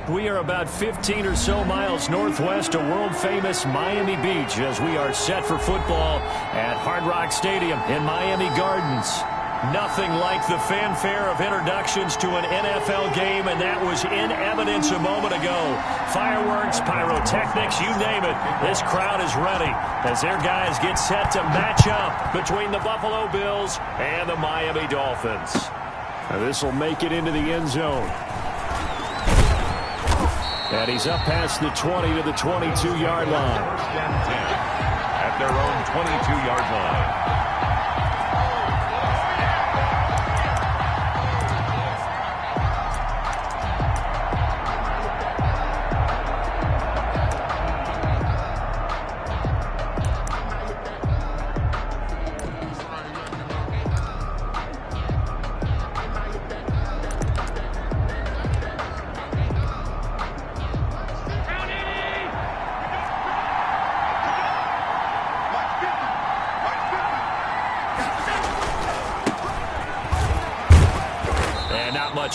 We are about 15 or so miles northwest of world-famous Miami Beach as we are set for football at Hard Rock Stadium in Miami Gardens. Nothing like the fanfare of introductions to an NFL game, and that was in evidence a moment ago. Fireworks, pyrotechnics, you name it. This crowd is ready as their guys get set to match up between the Buffalo Bills and the Miami Dolphins. This will make it into the end zone. And he's up past the 20 to the 22-yard line. First and 10 at their own 22-yard line.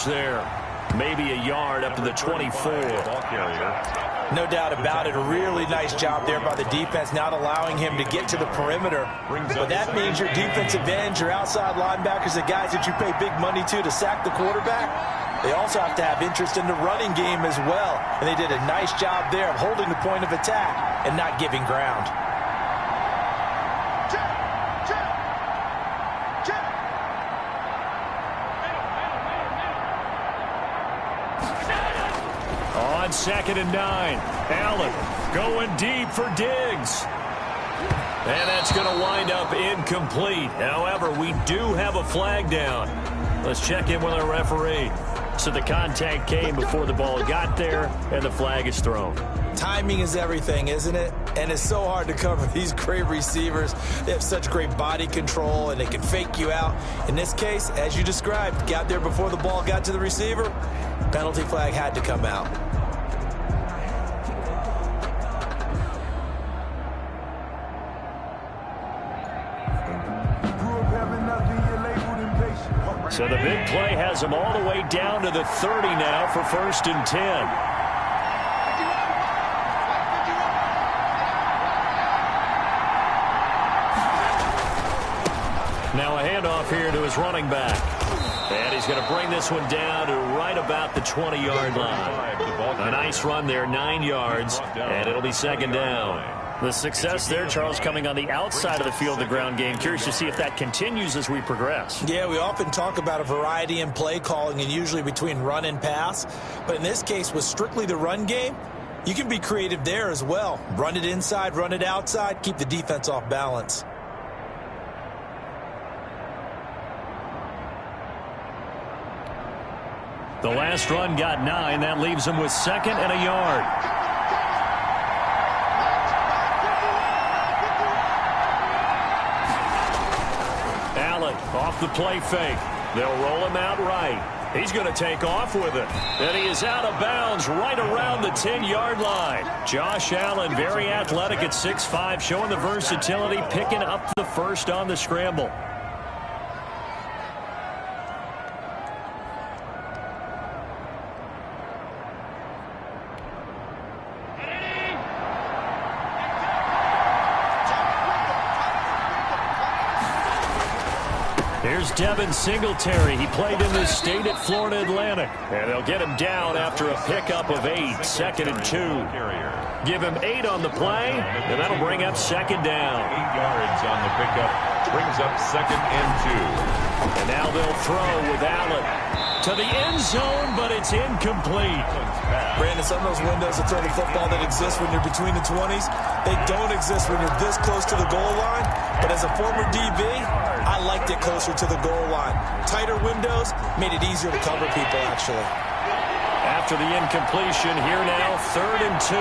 There, maybe a yard up to the 24. No doubt about it. A really nice job there by the defense, not allowing him to get to the perimeter. But that means your defensive ends, your outside linebackers, the guys that you pay big money to sack the quarterback, they also have to have interest in the running game as well. And they did a nice job there of holding the point of attack and not giving ground. On 2nd and 9, Allen going deep for Diggs. And that's going to wind up incomplete. However, we do have a flag down. Let's check in with our referee. So the contact came before the ball got there, and the flag is thrown. Timing is everything, isn't it? And it's so hard to cover these great receivers. They have such great body control, and they can fake you out. In this case, as you described, got there before the ball got to the receiver. Penalty flag had to come out. So the big play has them all the way down to the 30 now for 1st and 10. Now a handoff here to his running back. And he's going to bring this one down to right about the 20-yard line. A nice run there, 9 yards, and it'll be 2nd down. The success there, Charles, coming on the outside of the field of the ground game. Curious to see if that continues as we progress. Yeah, we often talk about a variety in play calling and usually between run and pass. But in this case, with strictly the run game, you can be creative there as well. Run it inside, run it outside, keep the defense off balance. The last run got 9. That leaves him with 2nd and a yard. Off the play fake. They'll roll him out right. He's going to take off with it. And he is out of bounds right around the 10-yard line. Josh Allen, very athletic at 6'5", showing the versatility, picking up the first on the scramble. Here's Devin Singletary. He played in this state at Florida Atlantic. And they'll get him down after a pickup of 8, 2nd and 2. Give him 8 on the play, and that'll bring up 2nd down. 8 yards on the pickup, brings up 2nd and 2. And now they'll throw with Allen to the end zone, but it's incomplete. Brandon, some of those windows to throw the football that exist when you're between the 20s, they don't exist when you're this close to the goal line. But as a former DB, I liked it closer to the goal line. Tighter windows made it easier to cover people, actually. After the incompletion, here now, 3rd and 2.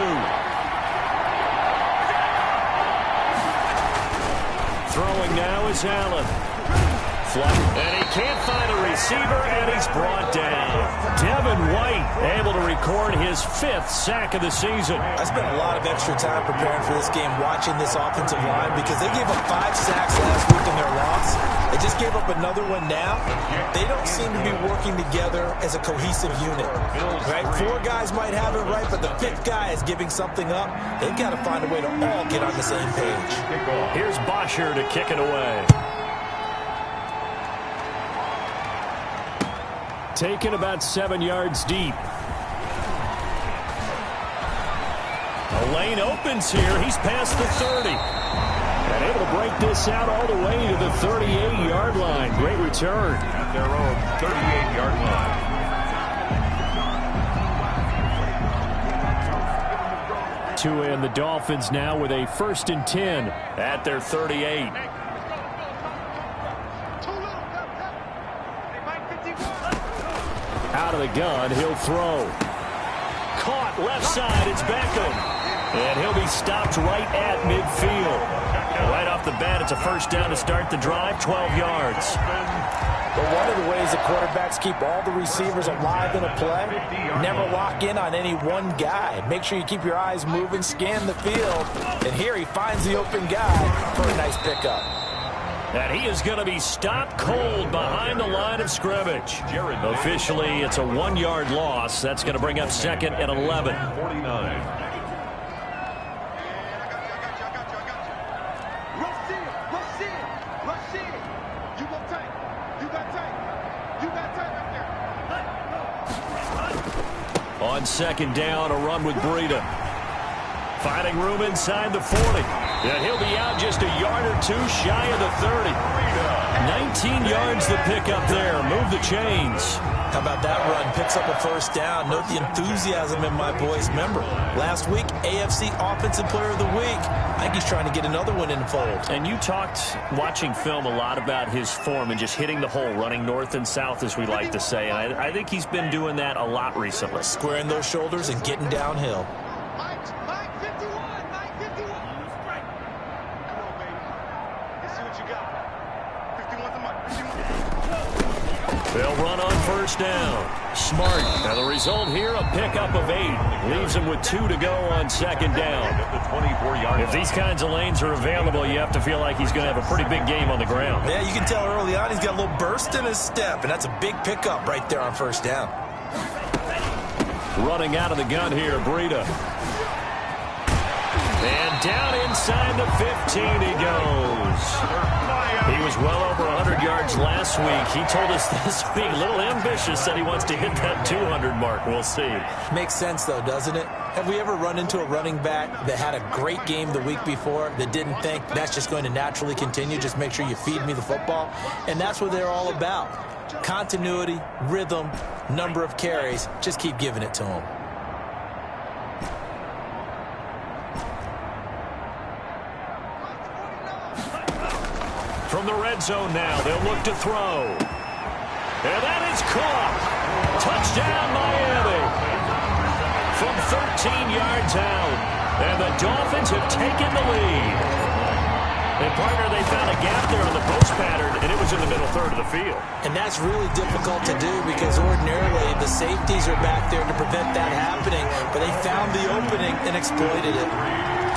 Throwing now is Allen. And he can't find a receiver, and he's brought down. Devin Raymond White able to record his 5th sack of the season. I spent a lot of extra time preparing for this game, watching this offensive line, because they gave up 5 sacks last week in their loss. They just gave up another one now. They don't seem to be working together as a cohesive unit. Right? 4 guys might have it right, but the 5th guy is giving something up. They've got to find a way to all get on the same page. Here's Bosher to kick it away. Taken about 7 yards deep. The lane opens here. He's past the 30. And able to break this out all the way to the 38-yard line. Great return. At their own 38-yard line. Tua and the Dolphins now with a 1st and 10 at their 38. Out of the gun, he'll throw. Caught left side, it's Beckham. And he'll be stopped right at midfield. Right off the bat, it's a 1st down to start the drive, 12 yards. But one of the ways the quarterbacks keep all the receivers alive in a play, never lock in on any one guy. Make sure you keep your eyes moving, scan the field. And here he finds the open guy for a nice pickup. And he is going to be stopped cold behind the line of scrimmage. Officially, it's a 1-yard loss. That's going to bring up 2nd and 11. 49. On 2nd down, a run with Breida. Finding room inside the 40. And he'll be out just a yard or 2 shy of the 30. 19 yards to pick up there. Move the chains. How about that run? Picks up a 1st down. Note the enthusiasm in my boys. Remember, last week, AFC Offensive Player of the Week. I think he's trying to get another one in the fold. And you talked, watching film, a lot about his form and just hitting the hole, running north and south, as we like to say. And I think he's been doing that a lot recently. Squaring those shoulders and getting downhill. They'll run on 1st down. Smart. Now the result here, a pickup of 8. Leaves him with 2 to go on 2nd down. If these kinds of lanes are available, you have to feel like he's going to have a pretty big game on the ground. Yeah, you can tell early on he's got a little burst in his step, and that's a big pickup right there on 1st down. Running out of the gun here, Breida. And down inside the 15 he goes. He was well over 100 yards last week. He told us this week, a little ambitious, said he wants to hit that 200 mark. We'll see. Makes sense, though, doesn't it? Have we ever run into a running back that had a great game the week before that didn't think that's just going to naturally continue? Just make sure you feed me the football. And that's what they're all about. Continuity, rhythm, number of carries. Just keep giving it to him. From the red zone now, they'll look to throw. And that is caught. Touchdown, Miami. From 13 yards out. And the Dolphins have taken the lead. And, partner, they found a gap there on the post pattern, and it was in the middle third of the field. And that's really difficult to do because ordinarily the safeties are back there to prevent that happening. But they found the opening and exploited it.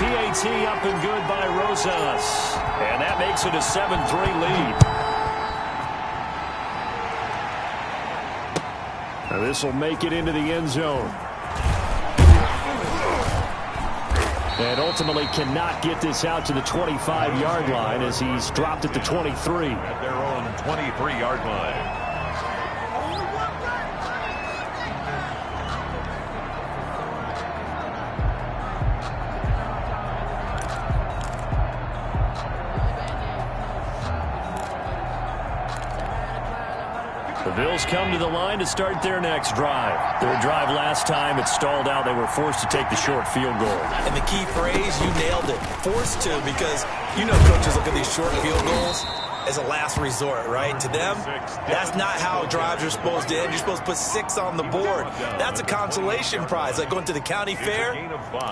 PAT up and good by Rosas. And that makes it a 7-3 lead. Now this will make it into the end zone. And ultimately cannot get this out to the 25-yard line as he's dropped at the 23. At their own 23-yard line. The Bills come to the line to start their next drive. Their drive last time, it stalled out. They were forced to take the short field goal. And the key phrase, you nailed it. Forced to, because you know coaches look at these short field goals as a last resort, right? To them, that's not how drives are supposed to end. You're supposed to put 6 on the board. That's a consolation prize. Like going to the county fair,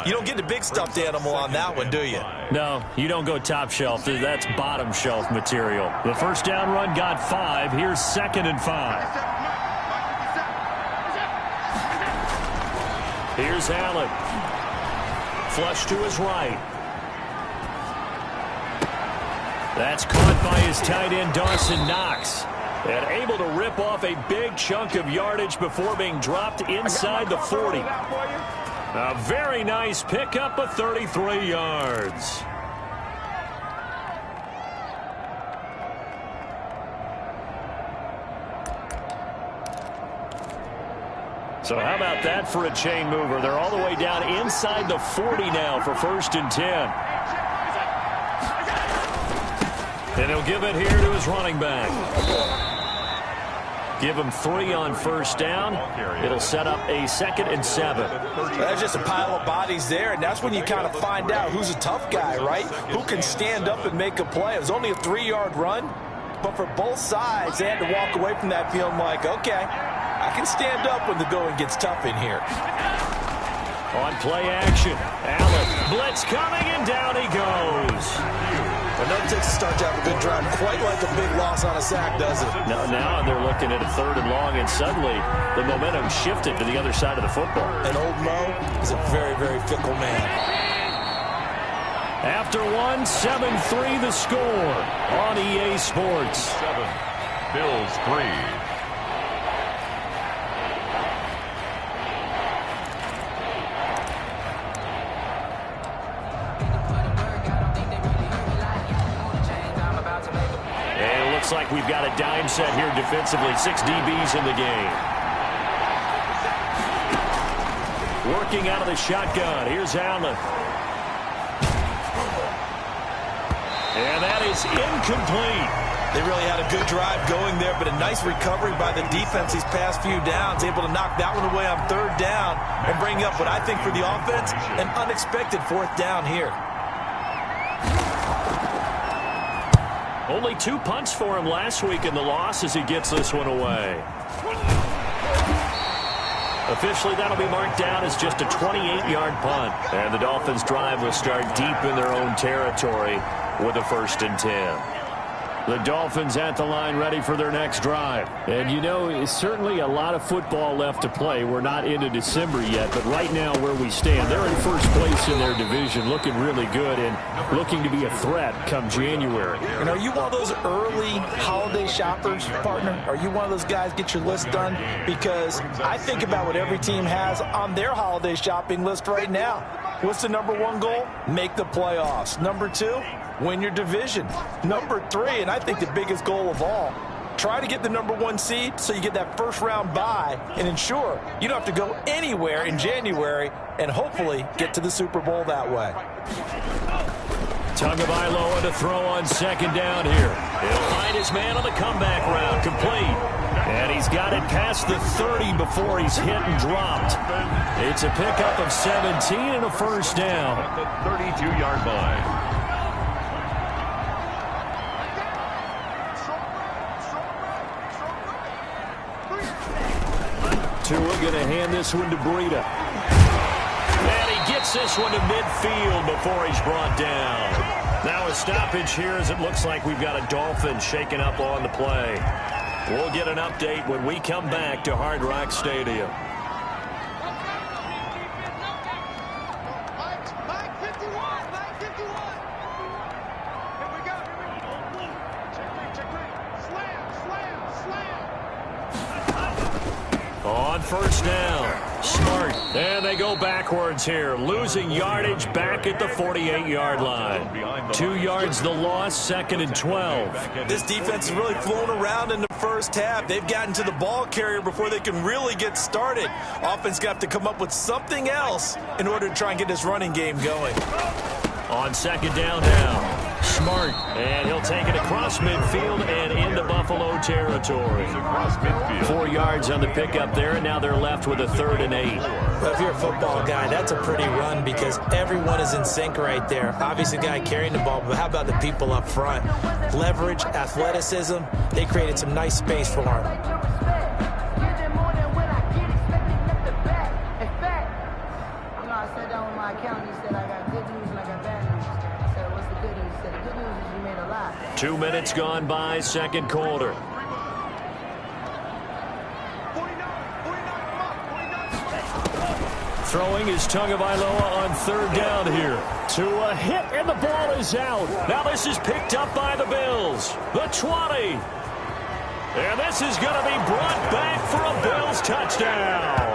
you don't get the big stuffed animal on that one, do you? No, you don't go top shelf. That's bottom shelf material. The first down run got 5. Here's 2nd and 5. Here's Allen. Flush to his right. That's caught by his tight end, Dawson Knox. And able to rip off a big chunk of yardage before being dropped inside the 40. A very nice pickup of 33 yards. So how about that for a chain mover? They're all the way down inside the 40 now for 1st and 10. And he'll give it here to his running back. Give him 3 on 1st down. It'll set up a 2nd and 7. That's just a pile of bodies there, and that's when you kind of find out who's a tough guy, right? Who can stand up and make a play. It was only a 3-yard run, but for both sides, they had to walk away from that feeling like, okay, I can stand up when the going gets tough in here. On play action, Allen, blitz coming, and down he goes. Well, no takes to start to have a good drive, quite like a big loss on a sack, does it? Now they're looking at a 3rd and long, and suddenly the momentum shifted to the other side of the football. And old Mo is a very, very fickle man. After 1, 7-3 the score on EA Sports. 7, Bills 3. Looks like we've got a dime set here defensively. 6 DBs in the game. Working out of the shotgun. Here's Allen. And that is incomplete. They really had a good drive going there, but a nice recovery by the defense these past few downs. Able to knock that one away on 3rd down and bring up what I think for the offense, an unexpected 4th down here. Only 2 punts for him last week in the loss as he gets this one away. Officially, that'll be marked down as just a 28-yard punt. And the Dolphins' drive will start deep in their own territory with a 1st and 10. The Dolphins at the line ready for their next drive. And, you know, it's certainly a lot of football left to play. We're not into December yet, but right now where we stand, they're in 1st place in their division, looking really good and looking to be a threat come January. And are you one of those early holiday shoppers, partner? Are you one of those guys get your list done? Because I think about what every team has on their holiday shopping list right now. What's the number 1 goal? Make the playoffs. Number 2? Win your division. Number 3, and I think the biggest goal of all, try to get the number 1 seed so you get that 1st round bye and ensure you don't have to go anywhere in January and hopefully get to the Super Bowl that way. Tagovailoa to throw on 2nd down here. He'll find his man on the comeback route. Complete. And he's got it past the 30 before he's hit and dropped. It's a pickup of 17 and a 1st down. At the 32-yard line. Tua going to hand this one to Breida. And he gets this one to midfield before he's brought down. Now a stoppage here as it looks like we've got a Dolphin shaken up on the play. We'll get an update when we come back to Hard Rock Stadium. On 1st down, Smart, and they go backwards here, losing yardage back at the 48-yard line. 2 yards the loss, 2nd and 12. This defense is really flown around in the 1st half. They've gotten to the ball carrier before they can really get started. Offense got to come up with something else in order to try and get this running game going. On 2nd down now, Smart, and he'll take it across midfield and into Buffalo territory. 4 yards on the pickup there, and now they're left with a 3rd and 8. But if you're a football guy, that's a pretty run because everyone is in sync right there. Obviously, the guy carrying the ball, but how about the people up front? Leverage, athleticism, they created some nice space for him. I sat down with my accountant. He said, I got good news and I got bad news. I said, what's the good news? He said, the good news is you made a lot. 2 minutes gone by, 2nd quarter. Throwing is Tagovailoa on third down here. To a hit, and the ball is out. Now this is picked up by the Bills. The 20. And this is going to be brought back for a Bills touchdown.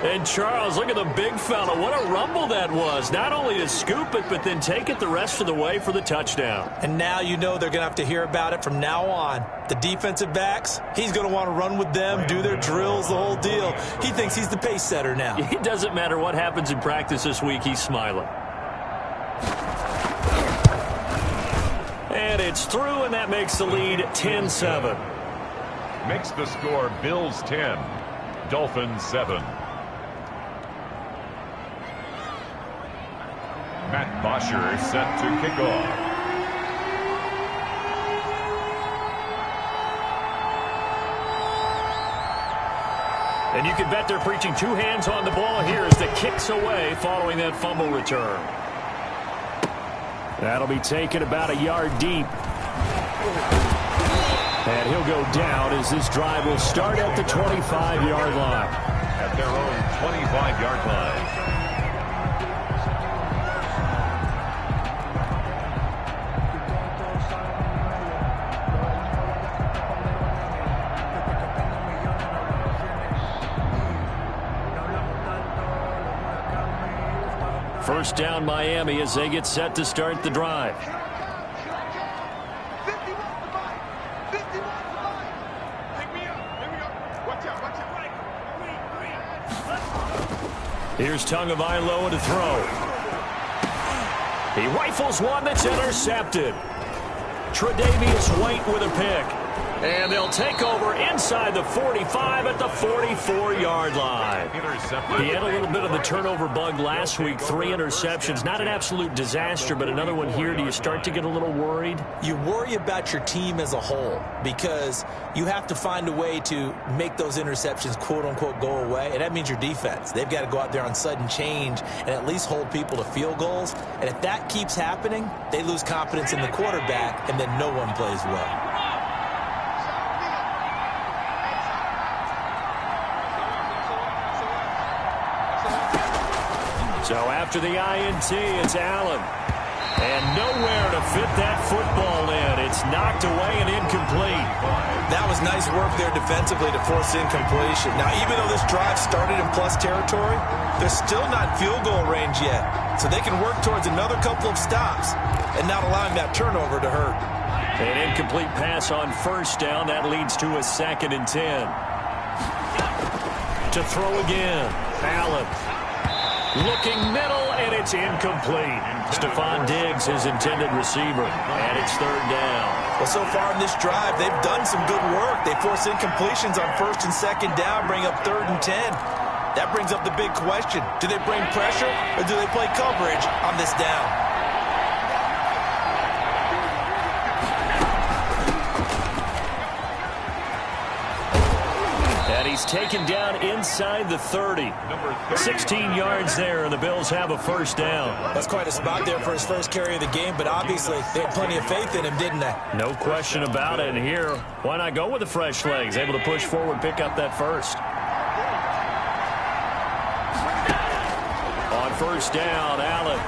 And Charles, look at the big fella. What a rumble that was. Not only to scoop it, but then take it the rest of the way for the touchdown. And now you know they're going to have to hear about it from now on. The defensive backs, he's going to want to run with them, do their drills, the whole deal. He thinks he's the pace setter now. It doesn't matter what happens in practice this week. He's smiling. And it's through, and that makes the lead 10-7. Makes the score Bills 10, Dolphins 7. Matt Bosher set to kick off. And you can bet they're preaching two hands on the ball here as the kick's away following that fumble return. That'll be taken about a yard deep. And he'll go down as this drive will start at the 25-yard line. At their own 25-yard line. First down Miami as they get set to start the drive. Here's Tagovailoa to throw. He rifles one that's intercepted. Tre'Davious White with a pick. And they'll take over inside the 45 at the 44-yard line. He had a little bit of the turnover bug last week. 3 interceptions. Not an absolute disaster, but another one here. Do you start to get a little worried? You worry about your team as a whole because you have to find a way to make those interceptions, quote-unquote, go away, and that means your defense. They've got to go out there on sudden change and at least hold people to field goals. And if that keeps happening, they lose confidence in the quarterback, and then no one plays well. So after the INT, it's Allen. And nowhere to fit that football in. It's knocked away and incomplete. That was nice work there defensively to force incompletion. Now, even though this drive started in plus territory, they're still not in field goal range yet. So they can work towards another couple of stops and not allowing that turnover to hurt. An incomplete pass on first down. That leads to a 2nd and 10. To throw again. Allen. Looking middle, and it's incomplete. Stephon Diggs, his intended receiver, and it's 3rd down. Well, so far in this drive, they've done some good work. They force incompletions on 1st and 2nd down, bring up 3rd and 10. That brings up the big question. Do they bring pressure, or do they play coverage on this down? He's taken down inside the 30. 16 yards there, and the Bills have a 1st down. That's quite a spot there for his first carry of the game, but obviously they had plenty of faith in him, didn't they? No question about it. And here, why not go with the fresh legs? Able to push forward, pick up that first. On 1st down, Allen.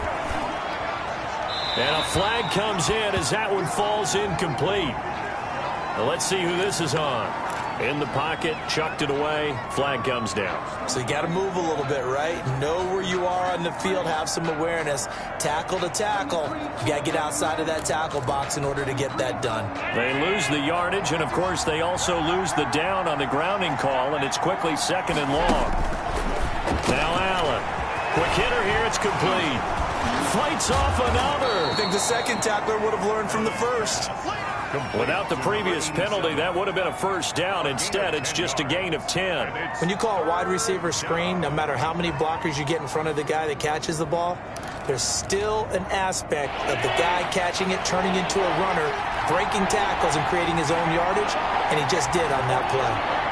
And a flag comes in as that one falls incomplete. Now let's see who this is on. In the pocket, chucked it away, flag comes down. So you got to move a little bit, right? Know where you are on the field, have some awareness. Tackle to tackle. You got to get outside of that tackle box in order to get that done. They lose the yardage, and of course they also lose the down on the grounding call, and it's quickly 2nd and long. Now Allen. Quick hitter here, it's complete. Fights off another. I think the second tackler would have learned from the first. Without the previous penalty, that would have been a 1st down. Instead, it's just a gain of 10. When you call a wide receiver screen, no matter how many blockers you get in front of the guy that catches the ball, there's still an aspect of the guy catching it, turning into a runner, breaking tackles and creating his own yardage, and he just did on that play.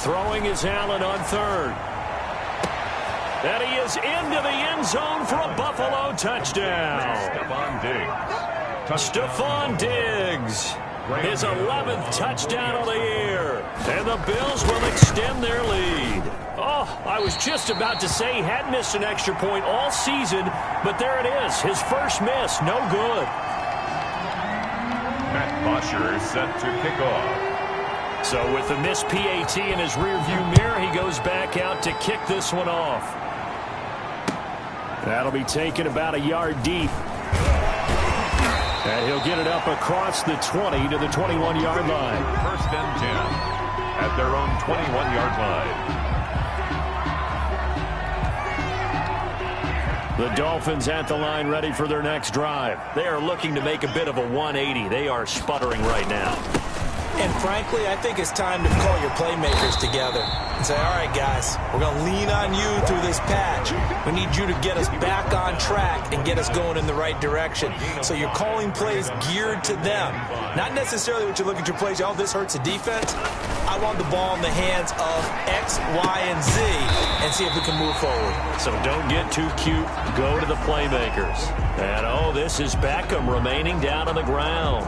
Throwing is Allen on 3rd. And he is into the end zone for a Buffalo touchdown. Stephon Diggs. His 11th touchdown of the year. And the Bills will extend their lead. Oh, I was just about to say he hadn't missed an extra point all season, but there it is. His first miss, no good. Matt Bosher is set to kick off. So with the missed PAT in his rearview mirror, he goes back out to kick this one off. That'll be taken about a yard deep. And he'll get it up across the 20 to the 21-yard line. First and 10 at their own 21-yard line. The Dolphins at the line ready for their next drive. They are looking to make a bit of a 180. They are sputtering right now. And frankly, I think it's time to call your playmakers together and say, all right, guys, we're going to lean on you through this patch. We need you to get us back on track and get us going in the right direction. So you're calling plays geared to them. Not necessarily what you're looking at your plays. Oh, this hurts the defense. I want the ball in the hands of X, Y, and Z and see if we can move forward. So don't get too cute. Go to the playmakers. And, oh, this is Beckham remaining down on the ground.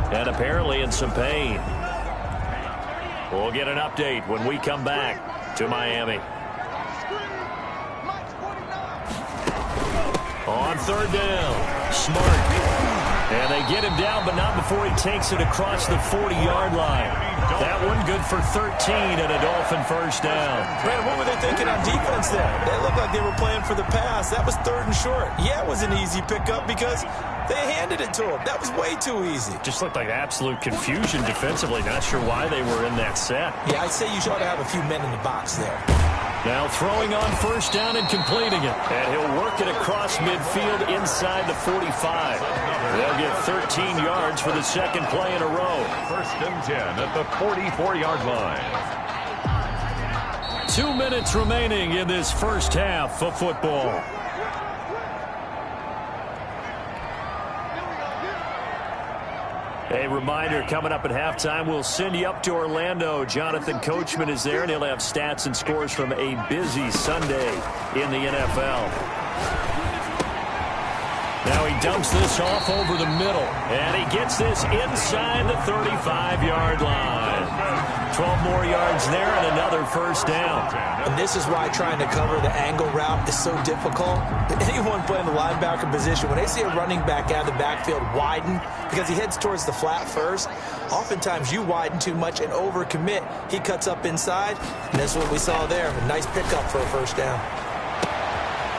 And apparently in some pain. We'll get an update when we come back to Miami. On third down, Smart. And they get him down, but not before he takes it across the 40-yard line. That one good for 13 and a Dolphin first down. Brandon, what were they thinking on defense there? They looked like they were playing for the pass. That was third and short. Yeah, it was an easy pickup because they handed it to him. That was way too easy. Just looked like absolute confusion defensively. Not sure why they were in that set. Yeah, I'd say you ought to have a few men in the box there. Now throwing on first down and completing it. And he'll work it across midfield inside the 45. They'll get 13 yards for the second play in a row. First and 10 at the 44-yard line. 2 minutes remaining in this first half of football. A reminder, coming up at halftime, we'll send you up to Orlando. Jonathan Coachman is there, and he'll have stats and scores from a busy Sunday in the NFL. Now he dumps this off over the middle, and he gets this inside the 35-yard line. 12 more yards there and another first down. And this is why trying to cover the angle route is so difficult. Anyone playing the linebacker position, when they see a running back out of the backfield widen because he heads towards the flat first, oftentimes you widen too much and overcommit. He cuts up inside, and that's what we saw there. A nice pickup for a first down.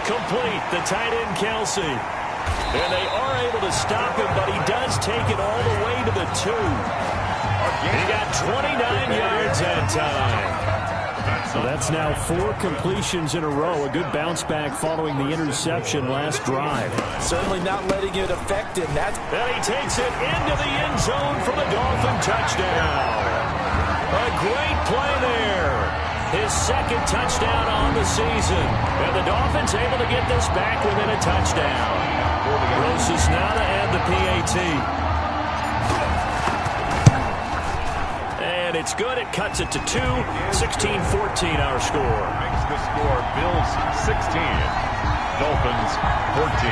Complete, the tight end Kelsey. And they are able to stop him, but he does take it all the way to the 2. He got 29 yards that time. So that's now 4 completions in a row. A good bounce back following the interception last drive. Certainly not letting it affect him. And he takes it into the end zone for the Dolphin touchdown. A great play there. His second touchdown on the season. And the Dolphins able to get this back within a touchdown. Roses now to add the PAT. And it's good. It cuts it to 2. 16-14 our score. Makes the score Bills 16. Dolphins 14.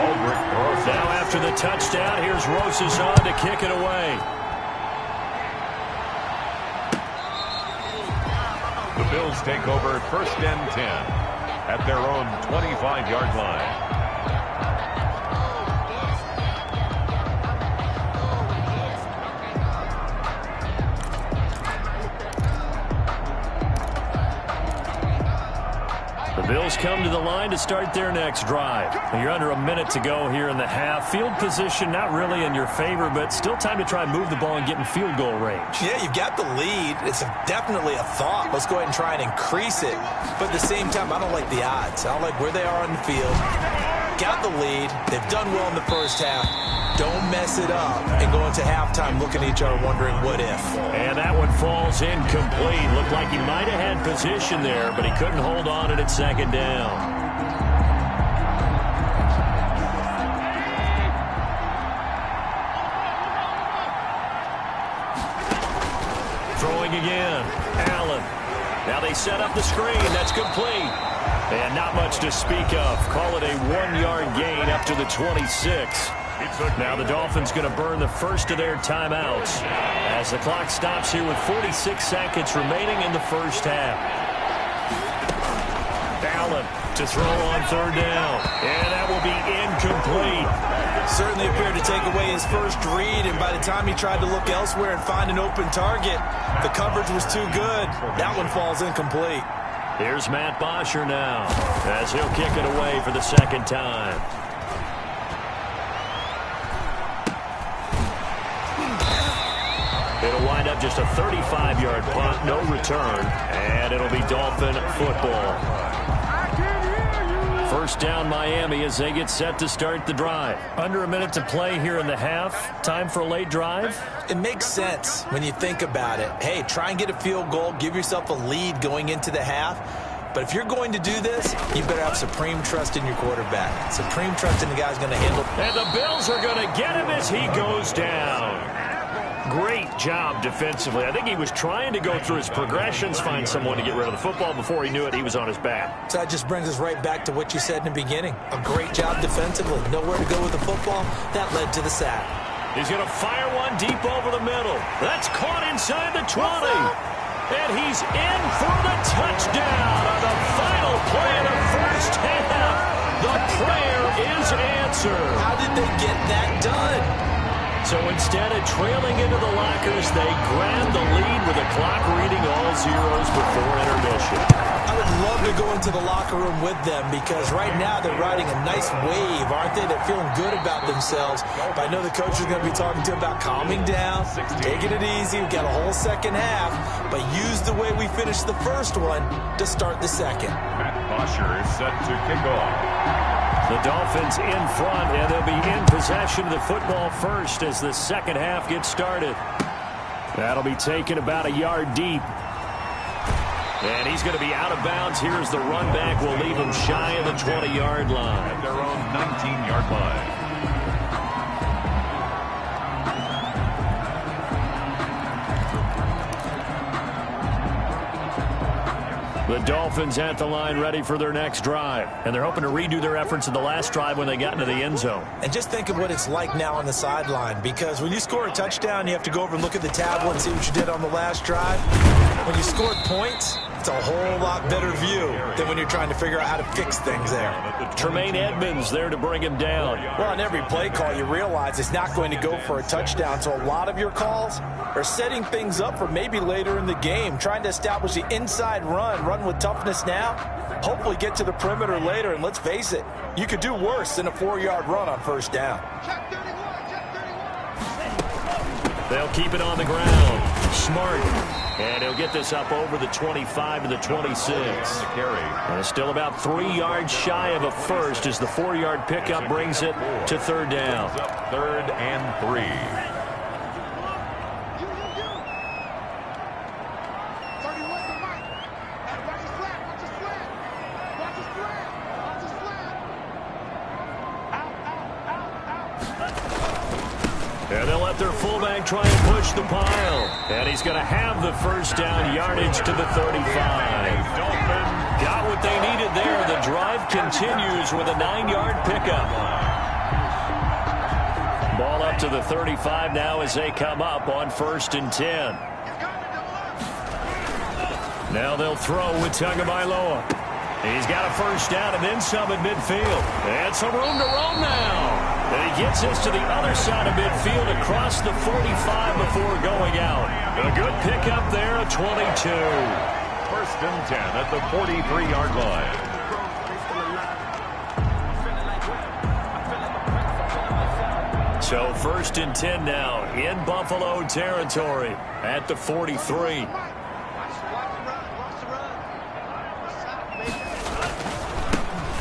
Aldrich Roses. Now after the touchdown, here's Roses on to kick it away. The Bills take over first and 10 at their own 25-yard line. The Bills come to the line to start their next drive. You're under a minute to go here in the half. Field position not really in your favor, but still time to try and move the ball and get in field goal range. Yeah, you've got the lead. It's definitely a thought. Let's go ahead and try and increase it. But at the same time, I don't like the odds. I don't like where they are on the field. Got the lead. They've done well in the first half. Don't mess it up and go into halftime looking at each other wondering what if. And that one falls incomplete. Looked like he might have had position there, but he couldn't hold on at second down. Throwing again. Allen. Now they set up the screen. That's complete. And not much to speak of. Call it a 1-yard gain up to the 26. Now the Dolphins going to burn the first of their timeouts as the clock stops here with 46 seconds remaining in the first half. Allen to throw on third down. And that will be incomplete. Certainly appeared to take away his first read, and by the time he tried to look elsewhere and find an open target, the coverage was too good. That one falls incomplete. Here's Matt Bosher now as he'll kick it away for the second time. It'll wind up just a 35-yard punt, no return, and it'll be Dolphin football. First down Miami as they get set to start the drive. Under a minute to play here in the half. Time for a late drive. It makes sense when you think about it. Hey, try and get a field goal. Give yourself a lead going into the half. But if you're going to do this, you better have supreme trust in your quarterback. Supreme trust in the guy's going to handle. And the Bills are going to get him as he goes down. Great job defensively. I think he was trying to go through his progressions, find someone to get rid of the football. Before he knew it, he was on his back. So that just brings us right back to what you said in the beginning. A great job defensively. Nowhere to go with the football. That led to the sack. He's going to fire one deep over the middle. That's caught inside the 20. And he's in for the touchdown on the final play of the first half. The prayer is answered. How did they get that done? So instead of trailing into the lockers, they grab the lead with the clock reading all zeros before intermission. I would love to go into the locker room with them because right now they're riding a nice wave, aren't they? They're feeling good about themselves. But I know the coach is going to be talking to them about calming down, taking it easy. We've got a whole second half, but use the way we finished the first one to start the second. Matt Bosher is set to kick off. The Dolphins in front, and they'll be in possession of the football first as the second half gets started. That'll be taken about a yard deep. And he's going to be out of bounds. Here's the run back. We'll leave him shy of the 20-yard line. At their own 19-yard line. The Dolphins at the line ready for their next drive. And they're hoping to redo their efforts in the last drive when they got into the end zone. And just think of what it's like now on the sideline, because when you score a touchdown, you have to go over and look at the tablet and see what you did on the last drive. When you scored points, it's a whole lot better view than when you're trying to figure out how to fix things there. Tremaine Edmonds there to bring him down. Well, on every play call, you realize it's not going to go for a touchdown, so a lot of your calls are setting things up for maybe later in the game, trying to establish the inside run with toughness now, hopefully get to the perimeter later, and let's face it, you could do worse than a 4-yard run on first down. They'll keep it on the ground. Smart. And he'll get this up over the 25 to the 26. And it's still about 3 yards shy of a first as the 4-yard pickup brings it to third down. Third and 3. And they'll let their fullback try and push the pile. And he's going to have the first down yardage to the 35. Got what they needed there. The drive continues with a 9-yard pickup. Ball up to the 35 now as they come up on 1st and 10. Now they'll throw with Tagovailoa. He's got a first down and then some at midfield. And some room to roam now. And he gets this to the other side of midfield across the 45 before going out. A good pickup there at 22. 1st and 10 at the 43-yard line. So 1st and 10 now in Buffalo territory at the 43.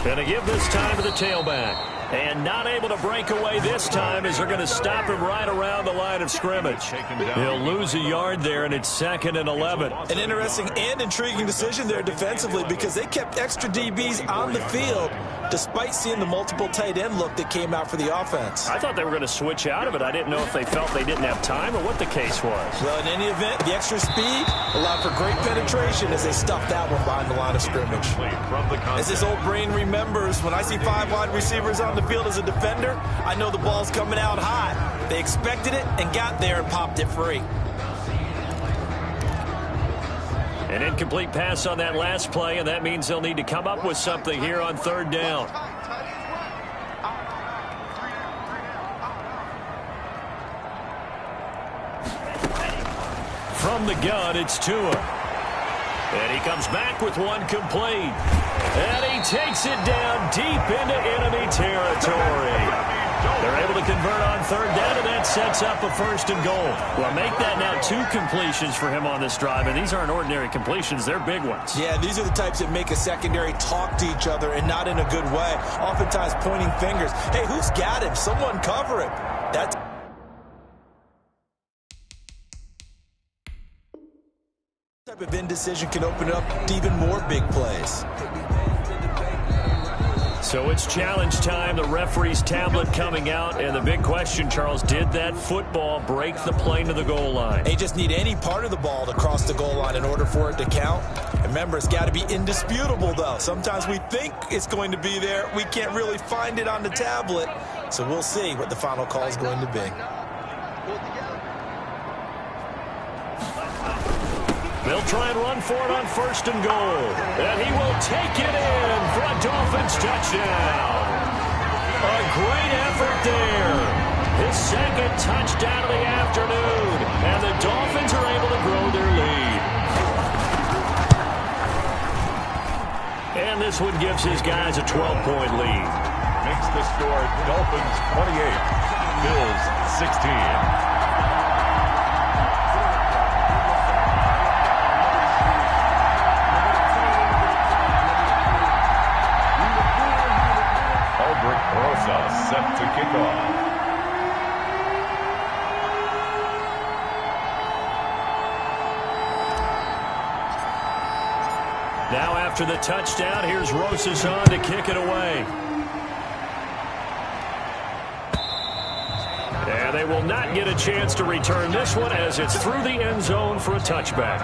Going to give this time to the tailback. And not able to break away this time as they're going to stop him right around the line of scrimmage. He'll lose a yard there, and it's 2nd and 11. An interesting and intriguing decision there defensively because they kept extra DBs on the field despite seeing the multiple tight end look that came out for the offense. I thought they were going to switch out of it. I didn't know if they felt they didn't have time or what the case was. Well, in any event, the extra speed allowed for great penetration as they stuffed that one behind the line of scrimmage. As this old brain remembers, when I see 5 wide receivers on the field as a defender, I know the ball's coming out high. They expected it and got there and popped it free. An incomplete pass on that last play, and that means they'll need to come up with something here on third down. From the gun, it's Tua. And he comes back with one complete. And he takes it down deep into enemy territory. They're able to convert on third down, and that sets up a 1st and goal. Well, make that now 2 completions for him on this drive, and these aren't ordinary completions. They're big ones. Yeah, these are the types that make a secondary talk to each other and not in a good way, oftentimes pointing fingers. Hey, who's got him? Someone cover him. That type of indecision can open up to even more big plays. So it's challenge time. The referee's tablet coming out. And the big question, Charles, did that football break the plane to the goal line? They just need any part of the ball to cross the goal line in order for it to count. Remember, it's got to be indisputable, though. Sometimes we think it's going to be there. We can't really find it on the tablet. So we'll see what the final call is going to be. They'll try and run for it on 1st and goal. And he will take it in for a Dolphins touchdown. A great effort there. His 2nd touchdown of the afternoon. And the Dolphins are able to grow their lead. And this one gives his guys a 12-point lead. Makes the score Dolphins 28, Bills 16. Set to kick off. Now after the touchdown, here's Rosas on to kick it away. And they will not get a chance to return this one as it's through the end zone for a touchback.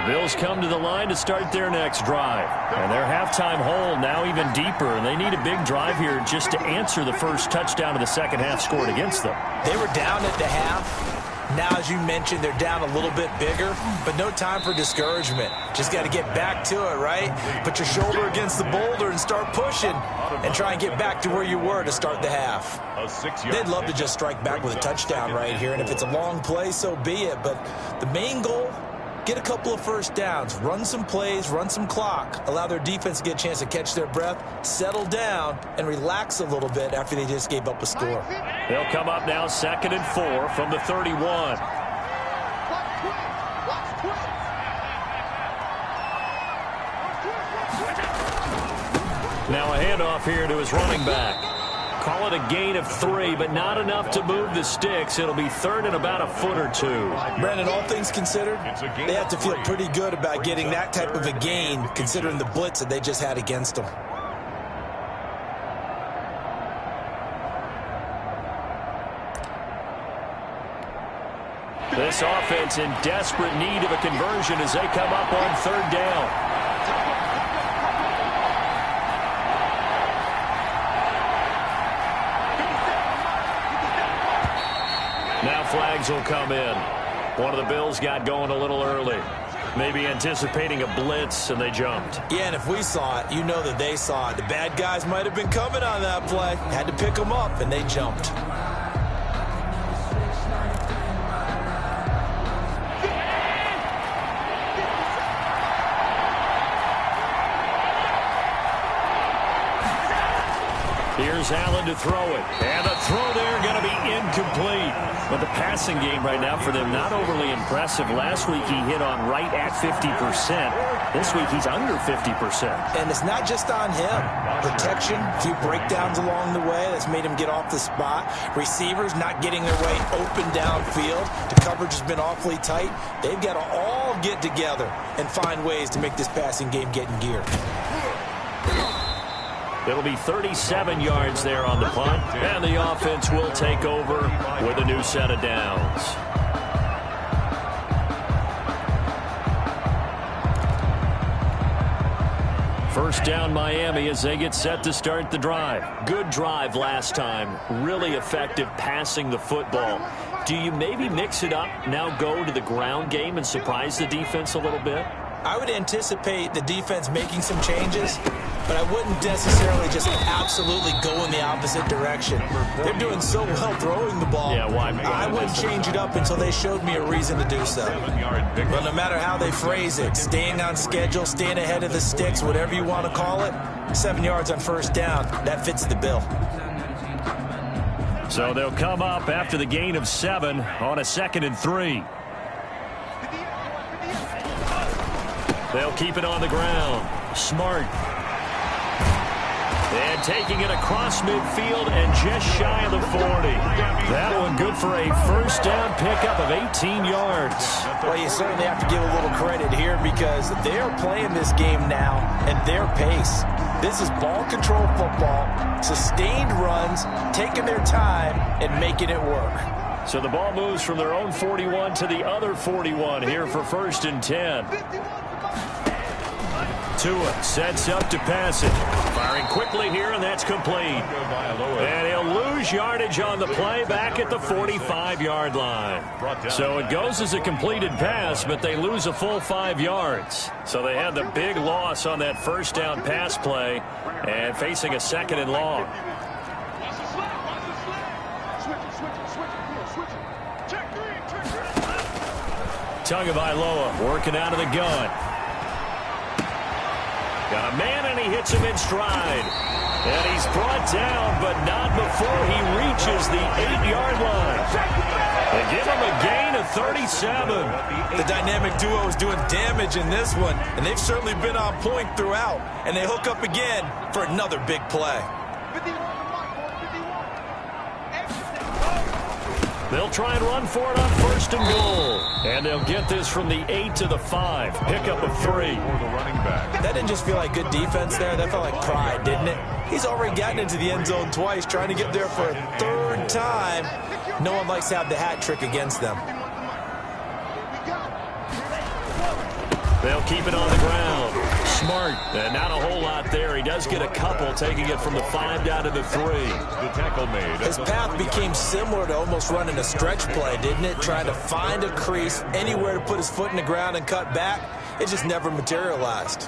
Bills come to the line to start their next drive. And their halftime hole now even deeper, and they need a big drive here just to answer the first touchdown of the second half scored against them. They were down at the half. Now, as you mentioned, they're down a little bit bigger, but no time for discouragement. Just got to get back to it, right? Put your shoulder against the boulder and start pushing and try and get back to where you were to start the half. They'd love to just strike back with a touchdown right here, and if it's a long play, so be it. But the main goal, get a couple of first downs, run some plays, run some clock, allow their defense to get a chance to catch their breath, settle down, and relax a little bit after they just gave up a score. They'll come up now 2nd and 4 from the 31. Now a handoff here to his running back. Call it a gain of 3, but not enough to move the sticks. It'll be 3rd and about a foot or 2. Brandon, all things considered, they have to feel pretty good about getting that type of a gain, considering the blitz that they just had against them. This offense in desperate need of a conversion as they come up on 3rd down. Now flags will come in. One of the Bills got going a little early. Maybe anticipating a blitz, and they jumped. Yeah, and if we saw it, you know that they saw it. The bad guys might have been coming on that play. Had to pick them up, and they jumped. Here's Allen to throw it. And a throw there incomplete. But the passing game right now for them, not overly impressive. Last week he hit on right at 50%. This week he's under 50%. And it's not just on him. Protection, a few breakdowns along the way that's made him get off the spot. Receivers not getting their way open downfield. The coverage has been awfully tight. They've got to all get together and find ways to make this passing game get in gear. It'll be 37 yards there on the punt, and the offense will take over with a new set of downs. First down Miami as they get set to start the drive. Good drive last time. Really effective passing the football. Do you maybe mix it up, now go to the ground game and surprise the defense a little bit? I would anticipate the defense making some changes, but I wouldn't necessarily just absolutely go in the opposite direction. They're doing so well throwing the ball. Yeah, why? I wouldn't change it up until they showed me a reason to do so. But no matter how they phrase it, staying on schedule, staying ahead of the sticks, whatever you want to call it, 7 yards on first down, that fits the bill. So they'll come up after the gain of 7 on a 2nd and 3. They'll keep it on the ground. Smart. And taking it across midfield and just shy of the 40. That one good for a first down pickup of 18 yards. Well, you certainly have to give a little credit here because they're playing this game now at their pace. This is ball control football, sustained runs, taking their time and making it work. So the ball moves from their own 41 to the other 41 here for 1st and 10. Tua sets up to pass it. Firing quickly here, and that's complete. And he'll lose yardage on the play back at the 45-yard line. So it goes as a completed pass, but they lose a full 5 yards. So they had the big loss on that first down pass play and facing a 2nd and long. Tagovailoa working out of the gun. Got a man, and he hits him in stride. And he's brought down, but not before he reaches the 8-yard line. They give him a gain of 37. The dynamic duo is doing damage in this one, and they've certainly been on point throughout. And they hook up again for another big play. They'll try and run for it on 1st and goal. And they'll get this from the 8 to the 5. Pickup of 3. That didn't just feel like good defense there. That felt like pride, didn't it? He's already gotten into the end zone twice, trying to get there for a 3rd time. No one likes to have the hat trick against them. They'll keep it on the ground. Smart. And not a whole lot there. He does get a couple, taking it from the 5 down to the 3. The tackle made. His path became similar to almost running a stretch play, didn't it? Trying to find a crease, anywhere to put his foot in the ground and cut back. It just never materialized.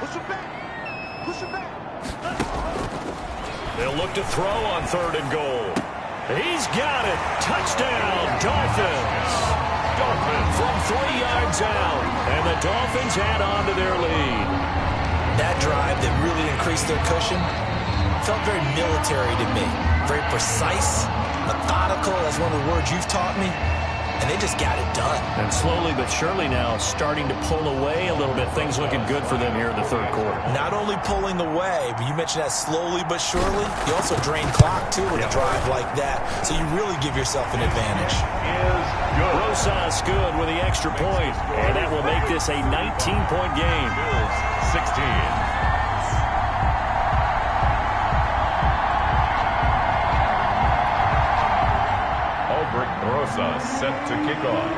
Push it back. Push it back. They'll look to throw on 3rd and goal. He's got it. Touchdown, Dolphins. From 3 yards out, and the Dolphins add on to their lead. That drive that really increased their cushion felt very military to me. Very precise, methodical, that's one of the words you've taught me. And they just got it done. And slowly but surely now starting to pull away a little bit. Things looking good for them here in the 3rd quarter. Not only pulling away, but you mentioned that slowly but surely. You also drain clock, too, with a drive like that. So you really give yourself an advantage. Rosas good with the extra point. And that will make this a 19-point game. 16. Rosas set to kick off.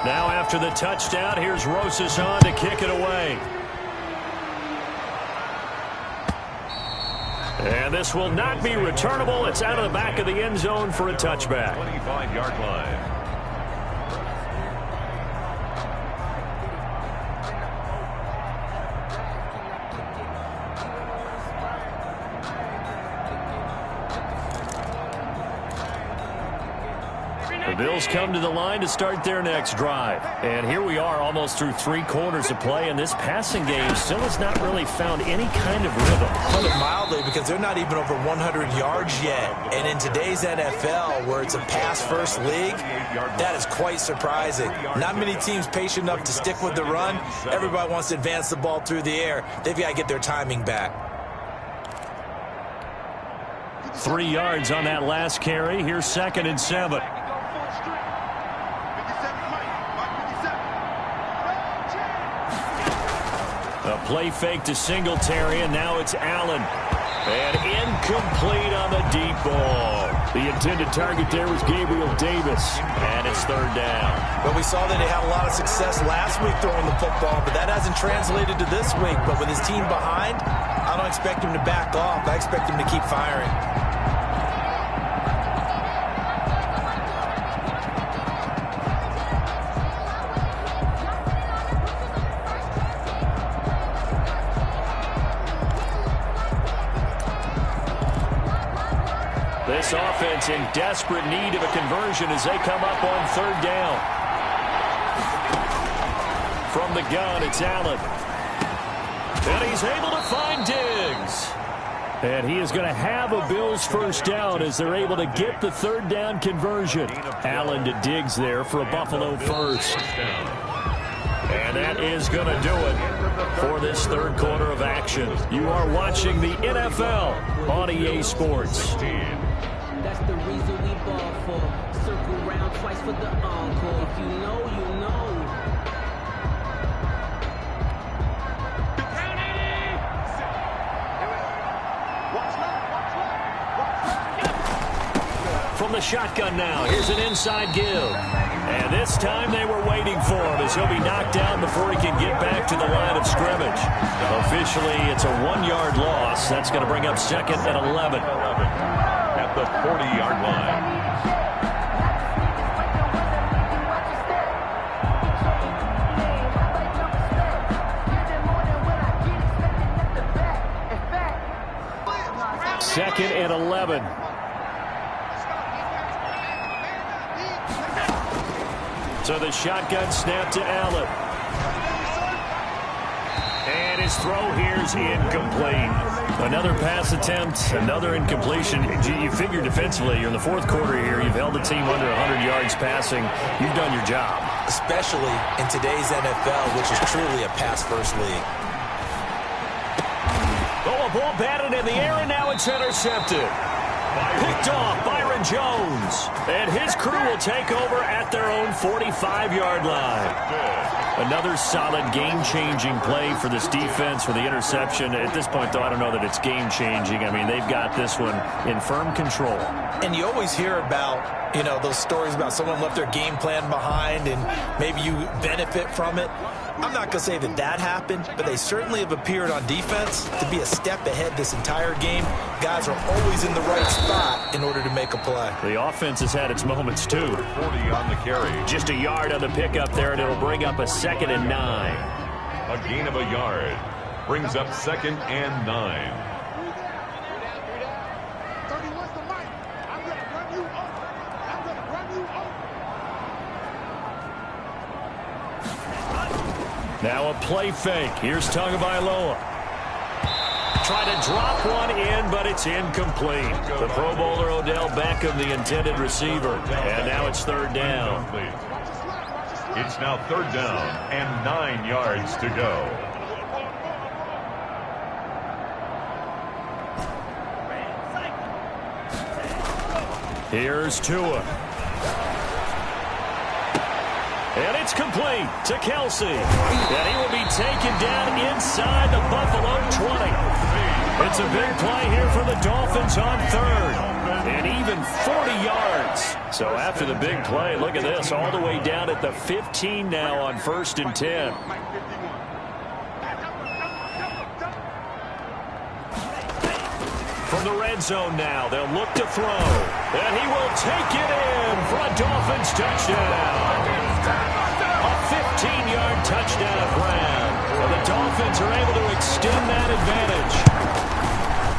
Now after the touchdown, here's Rosas on to kick it away. And this will not be returnable. It's out of the back of the end zone for a touchback. 25-yard line. The Bills come to the line to start their next drive. And here we are almost through 3 quarters of play, and this passing game still has not really found any kind of rhythm. Put it mildly, because they're not even over 100 yards yet. And in today's NFL, where it's a pass-first league, that is quite surprising. Not many teams patient enough to stick with the run. Everybody wants to advance the ball through the air. They've got to get their timing back. 3 yards on that last carry. Here's 2nd and 7. A play fake to Singletary, and now it's Allen. And incomplete on the deep ball. The intended target there was Gabriel Davis. And it's 3rd down. Well, we saw that they had a lot of success last week throwing the football, but that hasn't translated to this week. But with his team behind, I don't expect him to back off. I expect him to keep firing. This offense in desperate need of a conversion as they come up on 3rd down. From the gun, it's Allen. And he's able to find Diggs. And he is going to have a Bills first down as they're able to get the 3rd down conversion. Allen to Diggs there for a Buffalo first. And that is going to do it for this 3rd quarter of action. You are watching the NFL on EA Sports. That's the reason we ball for. Circle round twice for the encore. If you know, you know. From the shotgun now, here's an inside give. And this time they were waiting for him as he'll be knocked down before he can get back to the line of scrimmage. Officially, it's a 1-yard loss. That's going to bring up 2nd and 11. At the 40-yard line. Second and 11. So the shotgun snap to Allen. And his throw here's incomplete. Another pass attempt, another incompletion. You figure defensively, you're in the 4th quarter here. You've held the team under 100 yards passing. You've done your job. Especially in today's NFL, which is truly a pass-first league. Oh, a ball batted in the air, and now it's intercepted. Picked off Byron Jones. And his crew will take over at their own 45-yard line. Another solid game-changing play for this defense for the interception. At this point, though, I don't know that it's game-changing. I mean, they've got this one in firm control. And you always hear about, you know, those stories about someone left their game plan behind and maybe you benefit from it. I'm not going to say that that happened, but they certainly have appeared on defense to be a step ahead this entire game. Guys are always in the right spot in order to make a play. The offense has had its moments, too. 40 on the carry. Just a yard on the pickup there, and it'll bring up a 2nd and 9. A gain of a yard. Brings up 2nd and 9. 31's the mic. I'm going to run you over. I'm going to run you over. Now a play fake. Here's Tagovailoa. Try to drop one in, but it's incomplete. The Pro Bowler Odell Beckham, the intended receiver. And now it's 3rd down. It's now 3rd down and 9 yards to go. Here's Tua. And it's complete to Kelsey. And he will be taken down inside the Buffalo 20. It's a big play here for the Dolphins on 3rd. And even 40 yards. So after the big play, look at this, all the way down at the 15 now on 1st and 10. From the red zone now, they'll look to throw. And he will take it in for a Dolphins touchdown. A 15-yard touchdown grab. And the Dolphins are able to extend that advantage.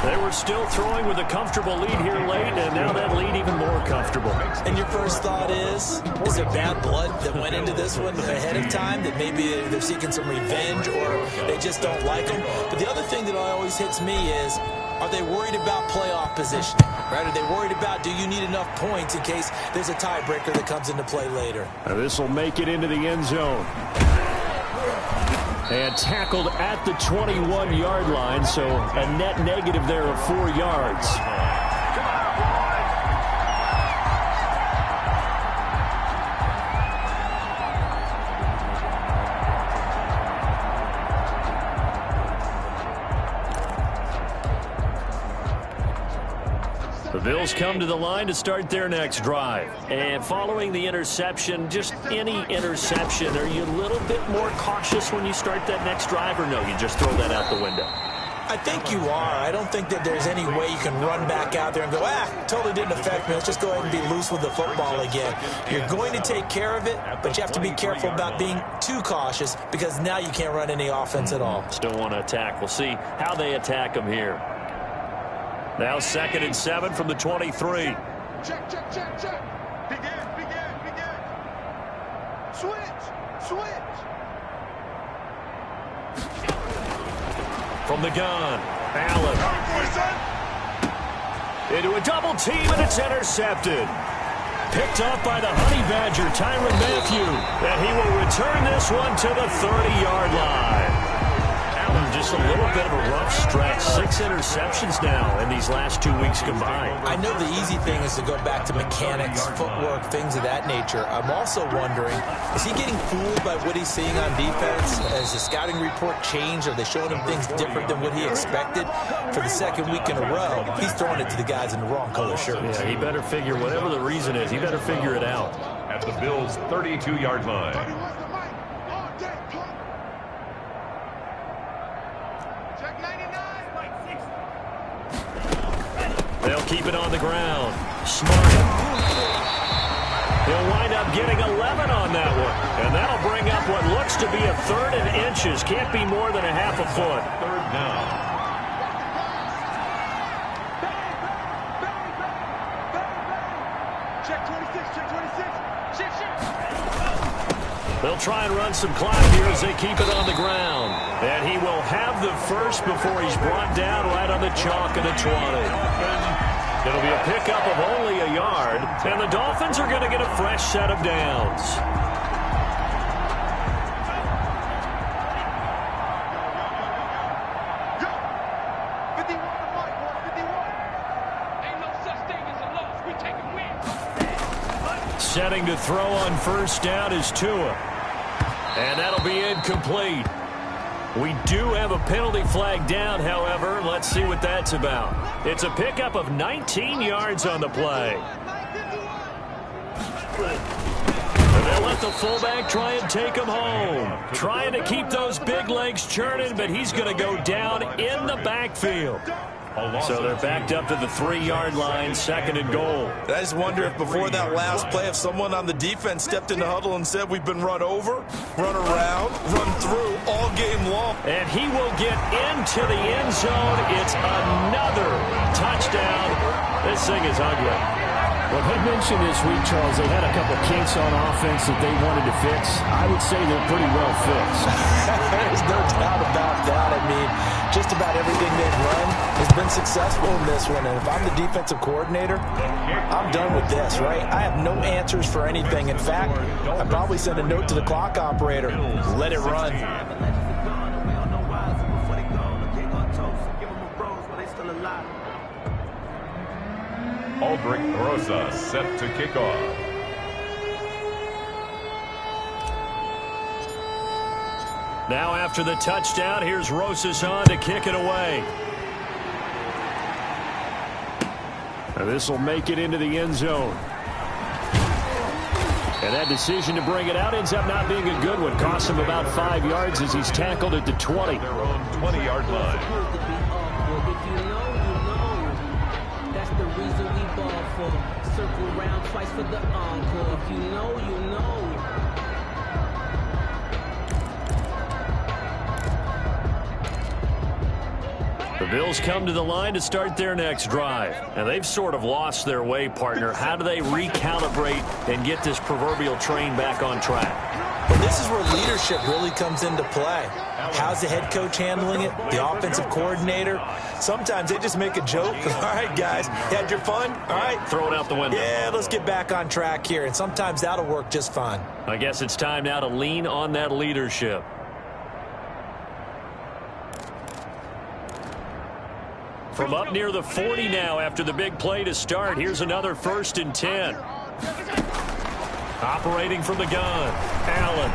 They were still throwing with a comfortable lead here late, and now that lead even more more comfortable. And your first thought is there bad blood that went into this one ahead of time, that maybe they're seeking some revenge or they just don't like them? But the other thing that always hits me is, are they worried about playoff positioning? Right? Are they worried about, do you need enough points in case there's a tiebreaker that comes into play later? This will make it into the end zone. And tackled at the 21-yard line, so a net negative there of 4 yards. The Bills come to the line to start their next drive. And following the interception, just any interception, are you a little bit more cautious when you start that next drive, or no, you just throw that out the window? I think you are. I don't think that there's any way you can run back out there and go, totally didn't affect me. Let's just go ahead and be loose with the football again. You're going to take care of it, but you have to be careful about being too cautious because now you can't run any offense at all. Still want to attack. We'll see how they attack them here. Now 2nd and 7 from the 23. Check, check, check, check. Begin. Switch. From the gun, Allen. Into a double team, and it's intercepted. Picked off by the Honey Badger, Tyrann Mathieu. And he will return this one to the 30-yard line. Just a little bit of a rough stretch. 6 interceptions now in these last 2 weeks combined. I know the easy thing is to go back to mechanics, footwork, things of that nature. I'm also wondering, is he getting fooled by what he's seeing on defense? Has the scouting report changed? Are they showing him things different than what he expected? For the 2nd week in a row, he's throwing it to the guys in the wrong color shirts. Yeah, he better figure, whatever the reason is, he better figure it out. At the Bills' 32-yard line. They'll keep it on the ground. Smart. He'll wind up getting 11 on that one. And that'll bring up what looks to be a 3rd and inches. Can't be more than a half a foot. 3rd down. Check 26. They'll try and run some clock here as they keep it on the ground. And he will have the first before he's brought down right on the chalk of the 20. It'll be a pickup of only a yard, and the Dolphins are going to get a fresh set of downs. Go! 51 to Mike, 51. Ain't no such thing as a loss. We take a win. Setting to throw on 1st down is Tua. And that'll be incomplete. We do have a penalty flag down, however. Let's see what that's about. It's a pickup of 19 yards on the play. And they'll let the fullback try and take him home. Trying to keep those big legs churning, but he's going to go down in the backfield. So they're backed up to the 3-yard line, 2nd and goal. I just wonder if before that last play, if someone on the defense stepped in the huddle and said, we've been run over, run around, run through all game long. And he will get into the end zone. It's another touchdown. This thing is ugly. Well, they mentioned this week, Charles, they had a couple kinks on offense that they wanted to fix. I would say they're pretty well fixed. There's no doubt about that. I mean, just about everything they've run has been successful in this one. And if I'm the defensive coordinator, I'm done with this, right? I have no answers for anything. In fact, I'd probably send a note to the clock operator. Let it run. Aldrich Rosa set to kick off. Now after the touchdown, here's Rosas on to kick it away. This will make it into the end zone. And that decision to bring it out ends up not being a good one. Costs him about 5 yards as he's tackled at the 20. Their own 20-yard line. That's the reason we ball for. Circle round twice for the encore. If you know, you know. The Bills come to the line to start their next drive. And they've sort of lost their way, partner. How do they recalibrate and get this proverbial train back on track? Well, this is where leadership really comes into play. How's the head coach handling it? The offensive coordinator? Sometimes they just make a joke. All right, guys, you had your fun? All right. Throw it out the window. Yeah, let's get back on track here. And sometimes that'll work just fine. I guess it's time now to lean on that leadership. From up near the 40 now after the big play to start. Here's another 1st and 10. Operating from the gun. Allen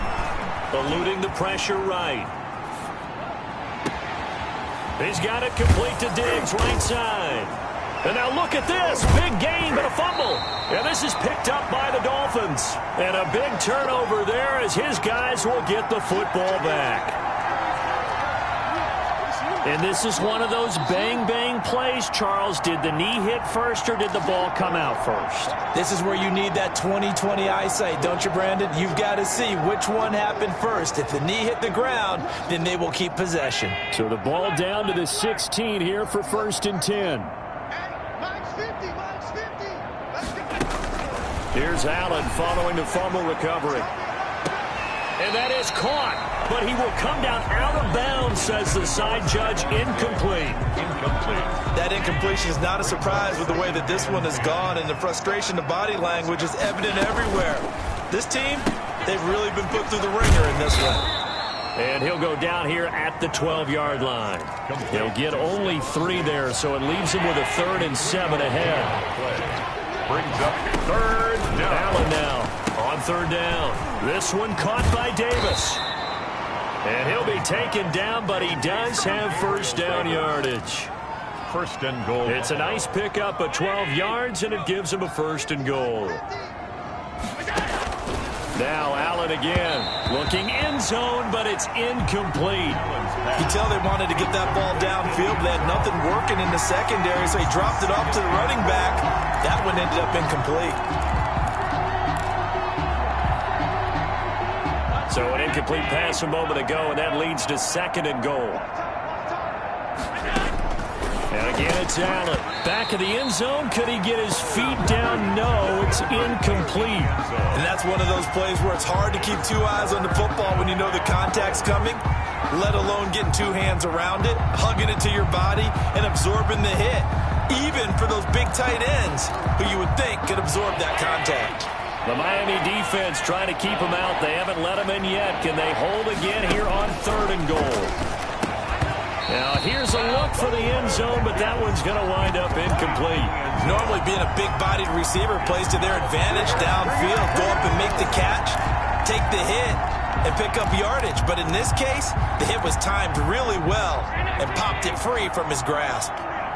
eluding the pressure right. He's got it complete to Diggs right side. And now look at this. Big gain, but a fumble. And this is picked up by the Dolphins. And a big turnover there as his guys will get the football back. And this is one of those bang-bang plays, Charles. Did the knee hit first or did the ball come out first? This is where you need that 20/20 eyesight, don't you, Brandon? You've got to see which one happened first. If the knee hit the ground, then they will keep possession. So the ball down to the 16 here for 1st and 10. Mine's 50, mine's 50. Let's go. Here's Allen following the fumble recovery. And that is caught, but he will come down out of bounds, says the side judge. Incomplete. That incompletion is not a surprise with the way that this one has gone, and the frustration, the body language is evident everywhere. This team, they've really been put through the ringer in this one. And he'll go down here at the 12-yard line. He'll get only 3 there, so it leaves him with a 3rd and 7 ahead. Brings up 3rd down. Allen now on 3rd down. This one caught by Davis. And he'll be taken down, but he does have 1st down yardage. 1st and goal. It's a nice pickup of 12 yards, and it gives him a 1st and goal. Now Allen again, looking end zone, but it's incomplete. You can tell they wanted to get that ball downfield, but they had nothing working in the secondary, so he dropped it off to the running back. That one ended up incomplete. So an incomplete pass a moment ago, and that leads to 2nd and goal. And again, it's Allen. Back of the end zone. Could he get his feet down? No, it's incomplete. And that's one of those plays where it's hard to keep 2 eyes on the football when you know the contact's coming, let alone getting 2 hands around it, hugging it to your body, and absorbing the hit. Even for those big tight ends who you would think could absorb that contact. The Miami defense trying to keep him out. They haven't let him in yet. Can they hold again here on 3rd and goal? Now, here's a look for the end zone, but that one's going to wind up incomplete. Normally being a big-bodied receiver plays to their advantage downfield. Go up and make the catch, take the hit, and pick up yardage. But in this case, the hit was timed really well and popped it free from his grasp.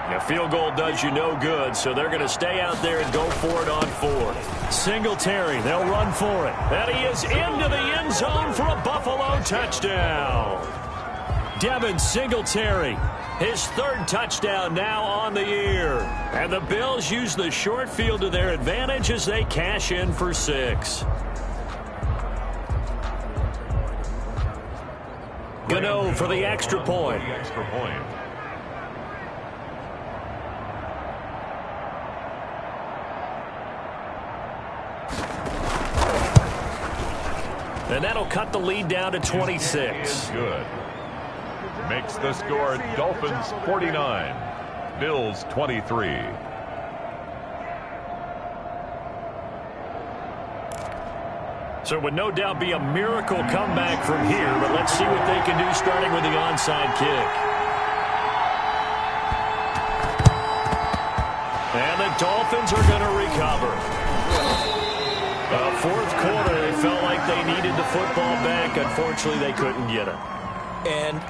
A field goal does you no good, so they're going to stay out there and go for it on 4th. Singletary, they'll run for it. And he is into the end zone for a Buffalo touchdown. Devin Singletary, his 3rd touchdown now on the year. And the Bills use the short field to their advantage as they cash in for 6. Gano for the extra point. And that'll cut the lead down to 26. Good. Makes the score Dolphins 49, Bills 23. So it would no doubt be a miracle comeback from here, but let's see what they can do starting with the onside kick. And the Dolphins are going to recover. 4th quarter, they felt like they needed the football back. Unfortunately, they couldn't get it. And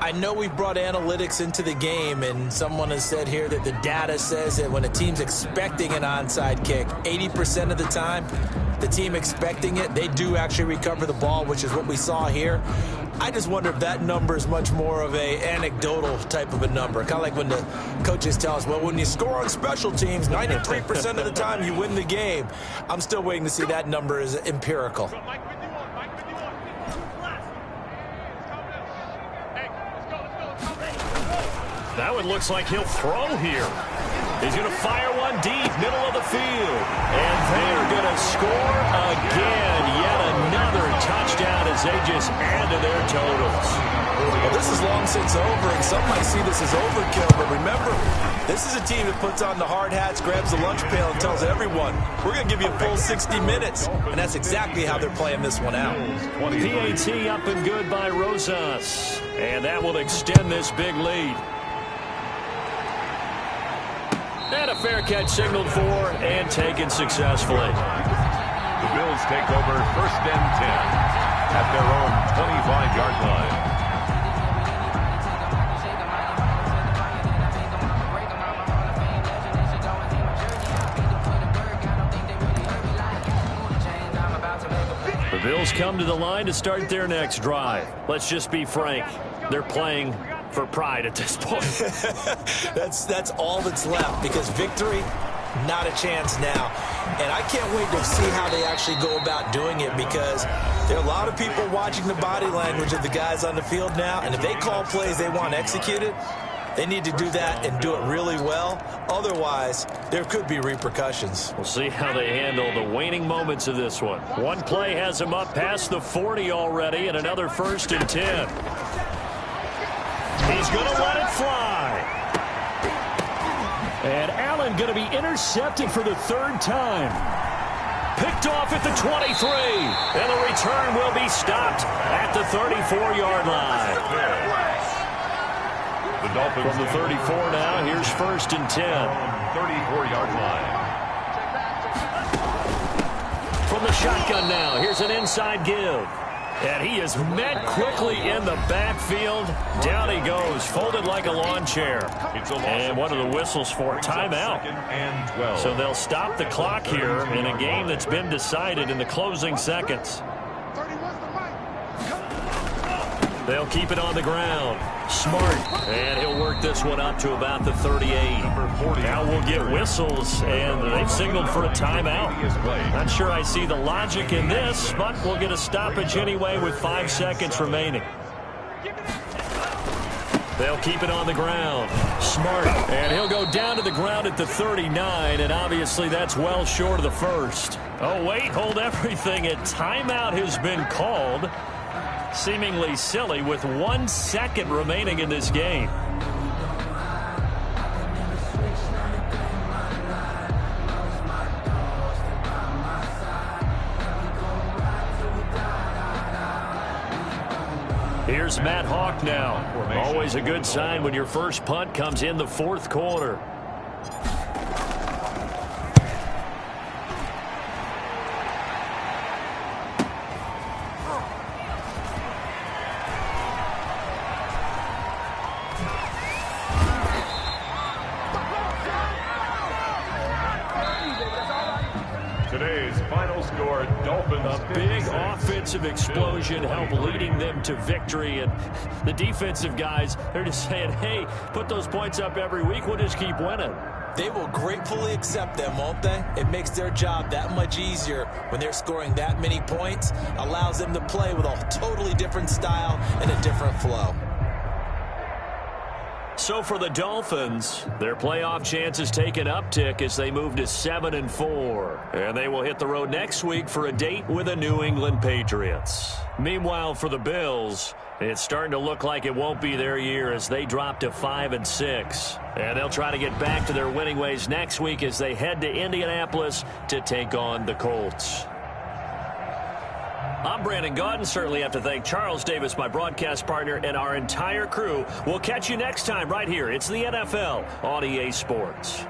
I know we've brought analytics into the game, and someone has said here that the data says that when a team's expecting an onside kick, 80% of the time, the team expecting it, they do actually recover the ball, which is what we saw here. I just wonder if that number is much more of a anecdotal type of a number. Kind of like when the coaches tell us, well, when you score on special teams, 93% of the time you win the game. I'm still waiting to see that number is empirical. That one looks like he'll throw here. He's going to fire one deep, middle of the field. And they're going to score again. Yet another touchdown as they just add to their totals. Well, this is long since over, and some might see this as overkill. But remember, this is a team that puts on the hard hats, grabs the lunch pail, and tells everyone, we're going to give you a full 60 minutes. And that's exactly how they're playing this one out. PAT up and good by Rosas. And that will extend this big lead. And a fair catch signaled for and taken successfully. The Bills take over 1st and 10 at their own 25-yard line. The Bills come to the line to start their next drive. Let's just be frank. They're playing for pride at this point. That's all that's left, because victory, not a chance now. And I can't wait to see how they actually go about doing it, because there are a lot of people watching the body language of the guys on the field now, and if they call plays they want executed, they need to do that and do it really well. Otherwise, there could be repercussions. We'll see how they handle the waning moments of this one. One play has him up past the 40 already, and another 1st and 10. He's going to let it fly. And Allen going to be intercepted for the 3rd time. Picked off at the 23. And the return will be stopped at the 34-yard line. The Dolphins from the 34 now. Here's 1st and 10. 34-yard line. From the shotgun now. Here's an inside give. And he is met quickly in the backfield. Down he goes, folded like a lawn chair. And what are the whistles for? Timeout. So they'll stop the clock here in a game that's been decided in the closing seconds. They'll keep it on the ground. Smart. And he'll work this one up to about the 38. Now we'll get whistles, and they've signaled for a timeout. Not sure I see the logic in this, but we'll get a stoppage anyway with 5 seconds remaining. They'll keep it on the ground. Smart. And he'll go down to the ground at the 39, and obviously that's well short of the 1st. Oh, wait, hold everything. A timeout has been called. Seemingly silly with 1 second remaining in this game. Here's Matt Hawk now. Always a good sign when your first punt comes in the 4th quarter. Today's final score, Dolphins. A big offensive explosion helped leading them to victory. And the defensive guys, they're just saying, hey, put those points up every week. We'll just keep winning. They will gratefully accept them, won't they? It makes their job that much easier when they're scoring that many points. Allows them to play with a totally different style and a different flow. So for the Dolphins, their playoff chances take an uptick as they move to 7-4. And they will hit the road next week for a date with the New England Patriots. Meanwhile, for the Bills, it's starting to look like it won't be their year as they drop to 5-6. And they'll try to get back to their winning ways next week as they head to Indianapolis to take on the Colts. I'm Brandon Gaudin. Certainly have to thank Charles Davis, my broadcast partner, and our entire crew. We'll catch you next time right here. It's the NFL on EA Sports.